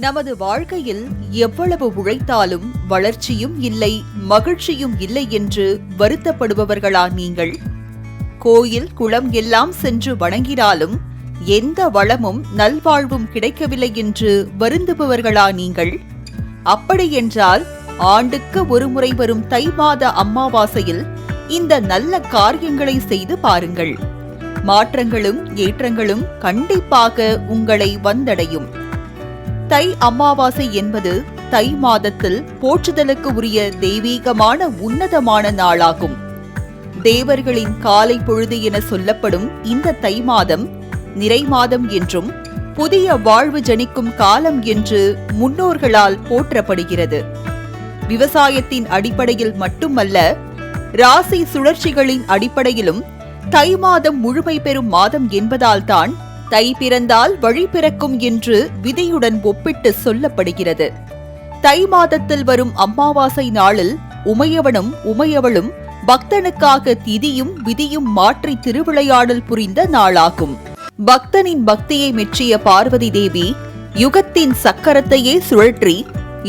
நமது வாழ்க்கையில் எவ்வளவு உழைத்தாலும் வளர்ச்சியும் இல்லை, மகிழ்ச்சியும் இல்லை என்று வருத்தப்படுபவர்களா நீங்கள்? கோயில் குளம் எல்லாம் சென்று வணங்கினாலும் எந்த வளமும் நல்வாழ்வும் கிடைக்கவில்லை என்று வருந்துபவர்களா நீங்கள்? அப்படியென்றால் ஆண்டுக்கு ஒருமுறை வரும் தை மாத அமாவாசையில் இந்த நல்ல காரியங்களை செய்து பாருங்கள். மாற்றங்களும் ஏற்றங்களும் கண்டிப்பாக உங்களை வந்தடையும். தை அமாவாசை என்பது தை மாதத்தில் போற்றுதலுக்கு உரிய தெய்வீகமான உன்னதமான நாளாகும். தேவர்களின் காலை பொழுது என சொல்லப்படும் இந்த தை மாதம் நிறை மாதம் என்றும் புதிய வாழ்வு ஜனிக்கும் காலம் என்று முன்னோர்களால் போற்றப்படுகிறது. விவசாயத்தின் அடிப்படையில் மட்டுமல்ல, ராசி சுழற்சிகளின் அடிப்படையிலும் தை மாதம் முழுமை பெறும் மாதம் என்பதால் தான் தை பிறந்தால் வழி பிறக்கும் என்று விதியுடன் ஒப்பிட்டு சொல்லப்படுகிறது. தை மாதத்தில் வரும் அமாவாசை நாளில் உமையவனும் உமையவளும் பக்தனுக்காக திதியும் விதியும் மாற்றி திருவிளையாடல் புரிந்த நாளாகும். பக்தனின் பக்தியை மெச்சிய பார்வதி தேவி யுகத்தின் சக்கரத்தையே சுழற்றி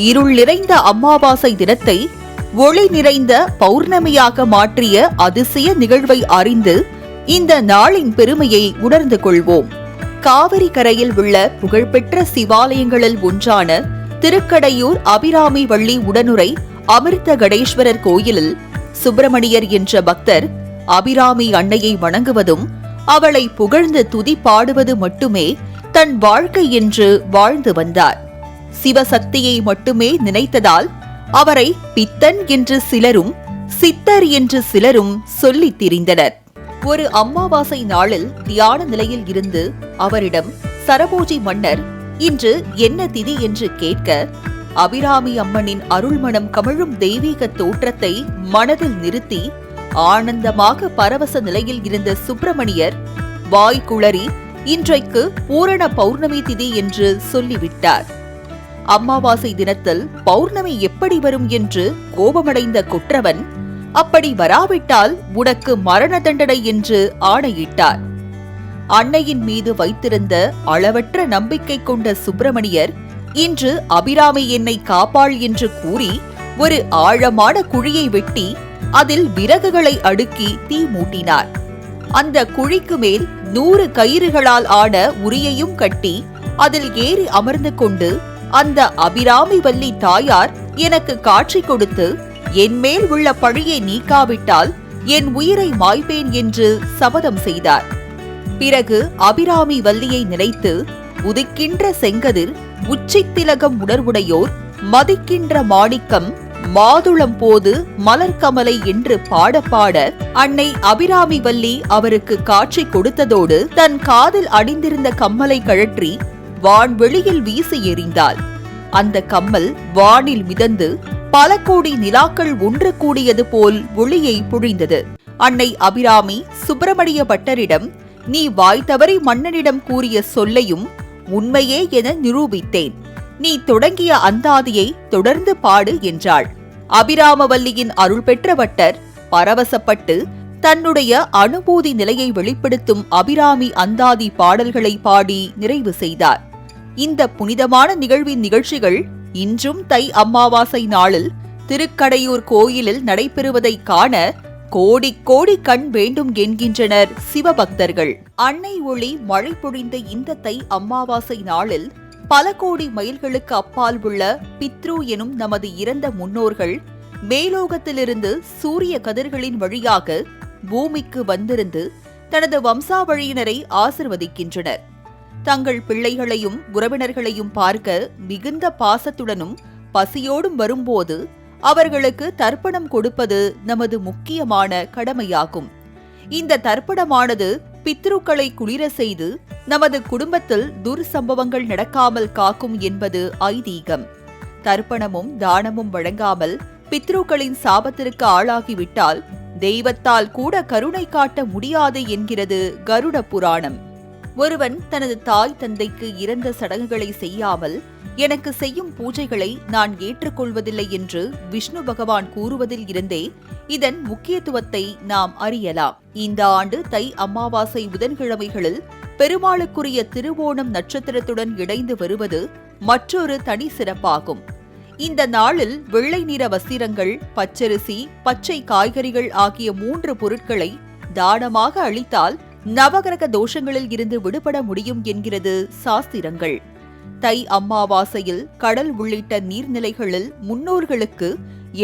இருள் நிறைந்த அமாவாசை தினத்தை ஒளி நிறைந்த பௌர்ணமியாக மாற்றிய அதிசய நிகழ்வை அறிந்து இந்த நாளின் பெருமையை உணர்ந்து கொள்வோம். காவிரி கரையில் உள்ள புகழ்பெற்ற சிவாலயங்களில் ஒன்றான திருக்கடையூர் அபிராமி வள்ளி உடனுரை அமிர்த கடேஸ்வரர் கோயிலில் சுப்பிரமணியர் என்ற பக்தர் அபிராமி அன்னையை வணங்குவதும் அவளை புகழ்ந்து துதி பாடுவது மட்டுமே தன் வாழ்க்கை என்று வாழ்ந்து வந்தார். சிவசக்தியை மட்டுமே நினைத்ததால் அவரை பித்தன் என்று சிலரும் சித்தர் என்று சிலரும் சொல்லித் திரிந்தனர். ஒரு அமாவாசை நாளில் தியான நிலையில் இருந்து அவரிடம் சரபோஜி மன்னர் இன்று என்ன திதி என்று கேட்க, அபிராமி அம்மனின் அருள்மணம் கமழும் தெய்வீக தோற்றத்தை மனதில் நிறுத்தி ஆனந்தமாக பரவச நிலையில் இருந்த சுப்பிரமணியர் வாய் குளறி இன்றைக்கு பூரண பௌர்ணமி திதி என்று சொல்லிவிட்டார். அமாவாசை தினத்தில் பௌர்ணமி எப்படி வரும் என்று கோபமடைந்த கொற்றவன், அப்படி வராவிட்டால் உனக்கு மரண தண்டனை என்று ஆணையிட்டார். அன்னையின் மீது வைத்திருந்த அளவற்ற நம்பிக்கை கொண்ட சுப்பிரமணியர் இன்று அபிராமி என்னை காப்பாள் என்று கூறி ஒரு ஆழமான குழியை வெட்டி அதில் விறகுகளை அடுக்கி தீ மூட்டினார். அந்த குழிக்கு மேல் 100 கயிறுகளால் ஆன உரியையும் கட்டி அதில் ஏறி அமர்ந்து கொண்டு அந்த அபிராமி வள்ளி தாயார் எனக்கு காட்சி கொடுத்து என் மேல் உள்ள பழியை நீக்காவிட்டால் என் உயிரை மாய்ப்பேன் என்று சபதம் செய்தார். பிறகு அபிராமி வள்ளியை நினைத்து உதிக்கின்ற செங்கதிர் உச்சித்திலகம் உணர்வுடையோர் மதிக்கின்ற மாணிக்கம் மாதுளம் போது மலர்கமலை என்று பாட பாட அன்னை அபிராமி வள்ளி அவருக்கு காட்சி கொடுத்ததோடு தன் காதில் அணிந்திருந்த கம்மலை கழற்றி வான்வெளியில் வீசி எறிந்தாள். அந்த கம்மல் வானில் மிதந்து பல கோடி நிலாக்கள் ஒன்று கூடியது போல் ஒளியை பொழிந்தது. அன்னை அபிராமி சுப்பிரமணிய பட்டரிடம், நீ வாய் தவறி மன்னனிடம் கூறிய சொல்லையும் உண்மையே என நிரூபித்தேன். நீ தொடங்கிய அந்தாதியை தொடர்ந்து பாடு என்றாள். அபிராமவல்லியின் அருள் பெற்ற பட்டர் பரவசப்பட்டு தன்னுடைய அனுபூதி நிலையை வெளிப்படுத்தும் அபிராமி அந்தாதி பாடல்களை பாடி நிறைவு செய்தார். இந்த புனிதமான நிகழ்வின் நிகழ்ச்சிகள் இன்றும் தை அமாவாசை நாளில் திருக்கடையூர் கோயிலில் நடைபெறுவதை காண கோடி கோடி கண் வேண்டும் என்கின்றனர் சிவபக்தர்கள். அன்னை ஒளி மழை பொழிந்த இந்த தை அமாவாசை நாளில் பல கோடி மைல்களுக்கு அப்பால் உள்ள பித்ரு எனும் நமது இறந்த முன்னோர்கள் மேலோகத்திலிருந்து சூரிய கதிர்களின் வழியாக பூமிக்கு வந்திருந்து தனது வம்சாவழியினரை ஆசிர்வதிக்கின்றனர். தங்கள் பிள்ளைகளையும் உறவினர்களையும் பார்க்க மிகுந்த பாசத்துடனும் பசியோடும் வரும்போது அவர்களுக்கு தர்ப்பணம் கொடுப்பது நமது முக்கியமான கடமையாகும். இந்த தர்ப்பணமானது பித்ருக்களை குளிர செய்து நமது குடும்பத்தில் துர்சம்பவங்கள் நடக்காமல் காக்கும் என்பது ஐதீகம். தர்ப்பணமும் தானமும் வழங்காமல் பித்ருக்களின் சாபத்திற்கு ஆளாகிவிட்டால் தெய்வத்தால் கூட கருணை காட்ட முடியாது என்கிறது கருட புராணம். ஒருவன் தனது தாய் தந்தைக்கு இறந்த சடங்குகளை செய்யாமல் எனக்கு செய்யும் பூஜைகளை நான் ஏற்றுக்கொள்வதில்லை என்று விஷ்ணு பகவான் கூறுவதில் இருந்தே இதன் முக்கியத்துவத்தை நாம் அறியலாம். இந்த ஆண்டு தை அமாவாசை புதன்கிழமைகளில் பெருமாளுக்குரிய திருவோணம் நட்சத்திரத்துடன் இணைந்து வருவது மற்றொரு தனி சிறப்பாகும். இந்த நாளில் வெள்ளை நிற வஸ்திரங்கள், பச்சரிசி, பச்சை காய்கறிகள் ஆகிய 3 பொருட்களை தானமாக அளித்தால் நவகிரக தோஷங்களில் இருந்து விடுபட முடியும் என்கிறது சாஸ்திரங்கள். தை அமாவாசையில் கடல் உள்ளிட்ட நீர்நிலைகளில் முன்னோர்களுக்கு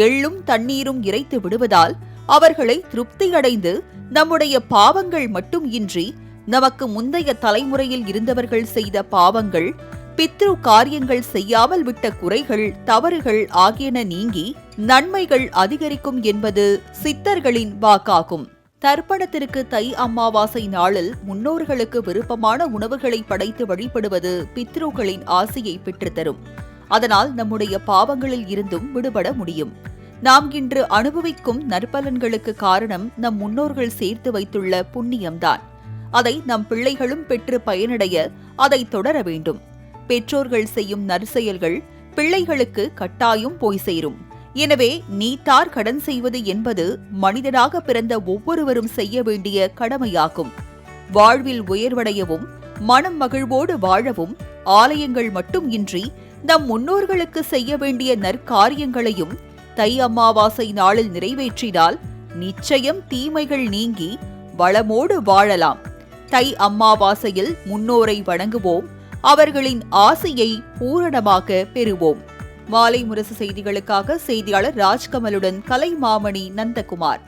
எள்ளும் தண்ணீரும் இறைத்து விடுவதால் அவர்களை திருப்தியடைந்து நம்முடைய பாவங்கள் மட்டும் இன்றி நமக்கு முந்தைய தலைமுறையில் இருந்தவர்கள் செய்த பாவங்கள், பித்ரு காரியங்கள் செய்யாமல் விட்ட குறைகள், தவறுகள் ஆகியன நீங்கி நன்மைகள் அதிகரிக்கும் என்பது சித்தர்களின் வாக்காகும். தர்ப்பணத்திற்கு தை அமாவாசை நாளில் முன்னோர்களுக்கு விருப்பமான உணவுகளை படைத்து வழிபடுவது பித்ருக்களின் ஆசையை பெற்றுத்தரும். அதனால் நம்முடைய பாவங்களில் இருந்தும் விடுபட முடியும். நாம் இன்று அனுபவிக்கும் நற்பலன்களுக்கு காரணம் நம் முன்னோர்கள் சேர்த்து வைத்துள்ள புண்ணியம்தான். அதை நம் பிள்ளைகளும் பெற்று பயனடைய அதை தொடர வேண்டும். பெற்றோர்கள் செய்யும் நற்செயல்கள் பிள்ளைகளுக்கு கட்டாயம் போய் சேரும். எனவே நீத்தார் கடன் செய்வது என்பது மனிதனாக பிறந்த ஒவ்வொருவரும் செய்ய வேண்டிய கடமையாகும். வாழ்வில் உயர்வடையவும் மனம் மகிழ்வோடு வாழவும் ஆலயங்கள் மட்டும் இன்றி நம் முன்னோர்களுக்கு செய்ய வேண்டிய நற்காரியங்களையும் தை அமாவாசை நாளில் நிறைவேற்றினால் நிச்சயம் தீமைகள் நீங்கி வளமோடு வாழலாம். தை அமாவாசையில் முன்னோரை வணங்குவோம், அவர்களின் ஆசையை பூரணமாக பெறுவோம். மாலை முரசு செய்திகளுக்காக செய்தியாளர் ராஜ்கமலுடன் கலைமாமணி நந்தகுமார்.